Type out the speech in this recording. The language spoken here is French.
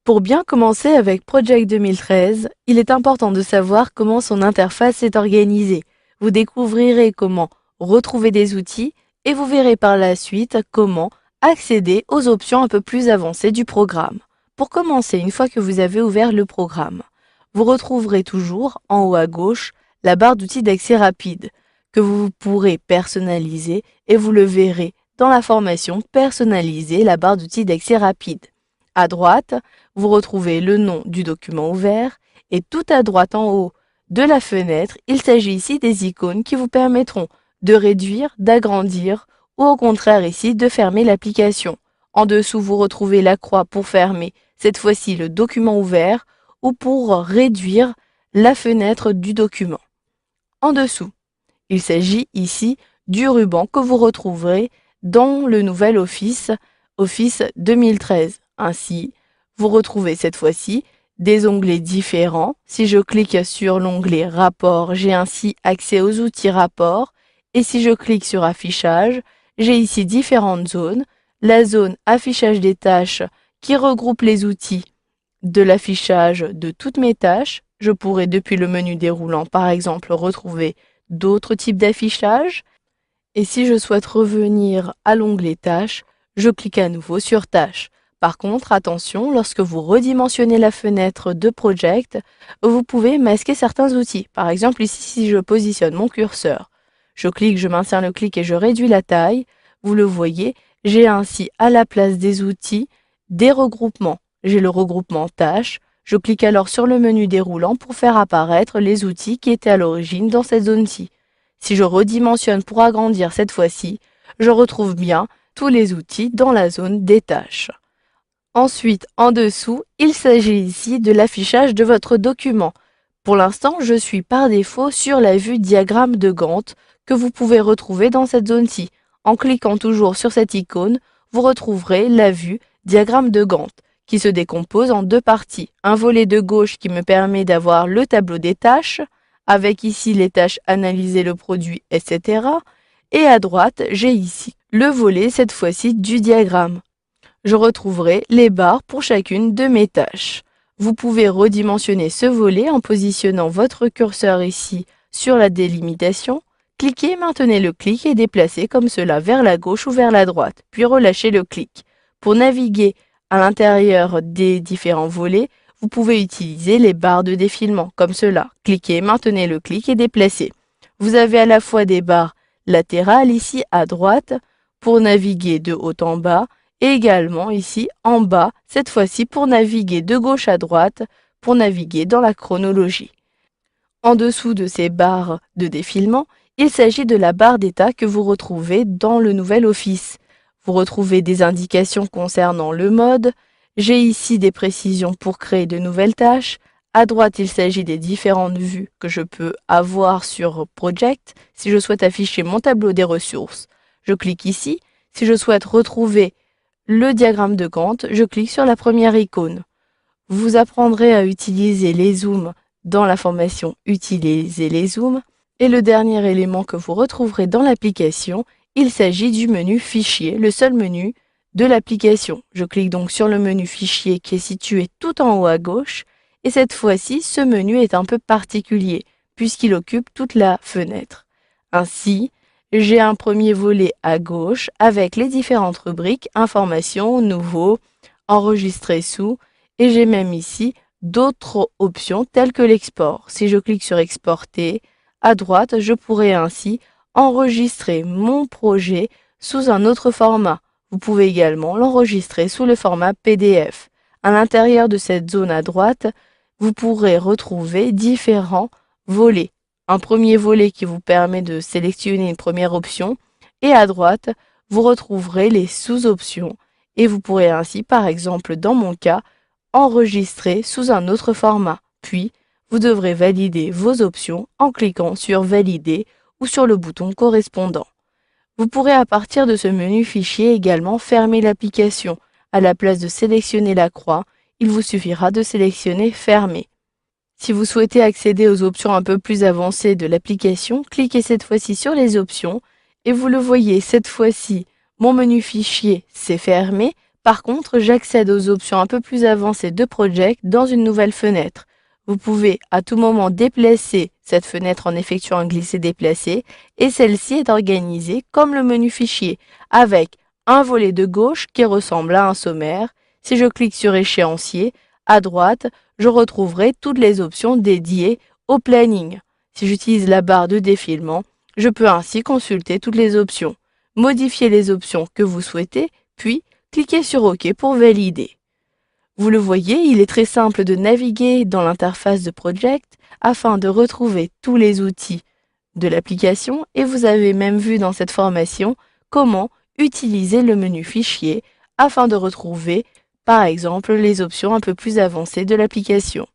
Pour bien commencer avec Project 2013, il est important de savoir comment son interface est organisée. Vous découvrirez comment retrouver des outils et vous verrez par la suite comment accéder aux options un peu plus avancées du programme. Pour commencer, une fois que vous avez ouvert le programme, vous retrouverez toujours en haut à gauche la barre d'outils d'accès rapide que vous pourrez personnaliser et vous le verrez dans la formation Personnaliser la barre d'outils d'accès rapide. À droite, vous retrouvez le nom du document ouvert et tout à droite en haut de la fenêtre, il s'agit ici des icônes qui vous permettront de réduire, d'agrandir ou au contraire ici de fermer l'application. En dessous, vous retrouvez la croix pour fermer cette fois-ci le document ouvert ou pour réduire la fenêtre du document. En dessous, il s'agit ici du ruban que vous retrouverez dans le nouvel Office 2013. Ainsi, vous retrouvez cette fois-ci des onglets différents. Si je clique sur l'onglet Rapport, j'ai ainsi accès aux outils Rapport. Et si je clique sur Affichage, j'ai ici différentes zones. La zone Affichage des tâches qui regroupe les outils de l'affichage de toutes mes tâches. Je pourrais depuis le menu déroulant par exemple retrouver d'autres types d'affichage. Et si je souhaite revenir à l'onglet Tâches, je clique à nouveau sur Tâches. Par contre, attention, lorsque vous redimensionnez la fenêtre de Project, vous pouvez masquer certains outils. Par exemple, ici, si je positionne mon curseur, je clique, je maintiens le clic et je réduis la taille. Vous le voyez, j'ai ainsi à la place des outils des regroupements. J'ai le regroupement Tâches. Je clique alors sur le menu déroulant pour faire apparaître les outils qui étaient à l'origine dans cette zone-ci. Si je redimensionne pour agrandir cette fois-ci, je retrouve bien tous les outils dans la zone des tâches. Ensuite, en dessous, il s'agit ici de l'affichage de votre document. Pour l'instant, je suis par défaut sur la vue diagramme de Gantt que vous pouvez retrouver dans cette zone-ci. En cliquant toujours sur cette icône, vous retrouverez la vue diagramme de Gantt qui se décompose en deux parties. Un volet de gauche qui me permet d'avoir le tableau des tâches, avec ici les tâches analyser le produit, etc. Et à droite, j'ai ici le volet, cette fois-ci, du diagramme. Je retrouverai les barres pour chacune de mes tâches. Vous pouvez redimensionner ce volet en positionnant votre curseur ici sur la délimitation. Cliquez, maintenez le clic et déplacez comme cela vers la gauche ou vers la droite, puis relâchez le clic. Pour naviguer à l'intérieur des différents volets, vous pouvez utiliser les barres de défilement, comme cela. Cliquez, maintenez le clic et déplacez. Vous avez à la fois des barres latérales ici à droite pour naviguer de haut en bas et également ici en bas, cette fois-ci pour naviguer de gauche à droite, pour naviguer dans la chronologie. En dessous de ces barres de défilement, il s'agit de la barre d'état que vous retrouvez dans le nouvel Office. Vous retrouvez des indications concernant le mode. J'ai ici des précisions pour créer de nouvelles tâches. À droite, il s'agit des différentes vues que je peux avoir sur Project. Si je souhaite afficher mon tableau des ressources, je clique ici. Si je souhaite retrouver le diagramme de Gantt, je clique sur la première icône. Vous apprendrez à utiliser les zooms dans la formation Utiliser les zooms. Et le dernier élément que vous retrouverez dans l'application, il s'agit du menu Fichier, le seul menu de l'application. Je clique donc sur le menu Fichier qui est situé tout en haut à gauche. Et cette fois-ci, ce menu est un peu particulier puisqu'il occupe toute la fenêtre. Ainsi, j'ai un premier volet à gauche avec les différentes rubriques Informations, Nouveau, Enregistrer sous et j'ai même ici d'autres options telles que l'export. Si je clique sur Exporter, à droite, je pourrais ainsi enregistrer mon projet sous un autre format. Vous pouvez également l'enregistrer sous le format PDF. À l'intérieur de cette zone à droite, vous pourrez retrouver différents volets. Un premier volet qui vous permet de sélectionner une première option et à droite, vous retrouverez les sous-options et vous pourrez ainsi, par exemple dans mon cas, enregistrer sous un autre format. Puis, vous devrez valider vos options en cliquant sur Valider ou sur le bouton correspondant. Vous pourrez à partir de ce menu Fichier également fermer l'application. À la place de sélectionner la croix, il vous suffira de sélectionner Fermer. Si vous souhaitez accéder aux options un peu plus avancées de l'application, cliquez cette fois-ci sur les options et vous le voyez, cette fois-ci, mon menu Fichier s'est fermé. Par contre, j'accède aux options un peu plus avancées de Project dans une nouvelle fenêtre. Vous pouvez à tout moment déplacer cette fenêtre en effectuant un glisser-déplacer et celle-ci est organisée comme le menu fichier avec un volet de gauche qui ressemble à un sommaire. Si je clique sur échéancier, à droite, je retrouverai toutes les options dédiées au planning. Si j'utilise la barre de défilement, je peux ainsi consulter toutes les options, modifier les options que vous souhaitez, puis cliquez sur OK pour valider. Vous le voyez, il est très simple de naviguer dans l'interface de Project afin de retrouver tous les outils de l'application et vous avez même vu dans cette formation comment utiliser le menu fichier afin de retrouver par exemple les options un peu plus avancées de l'application.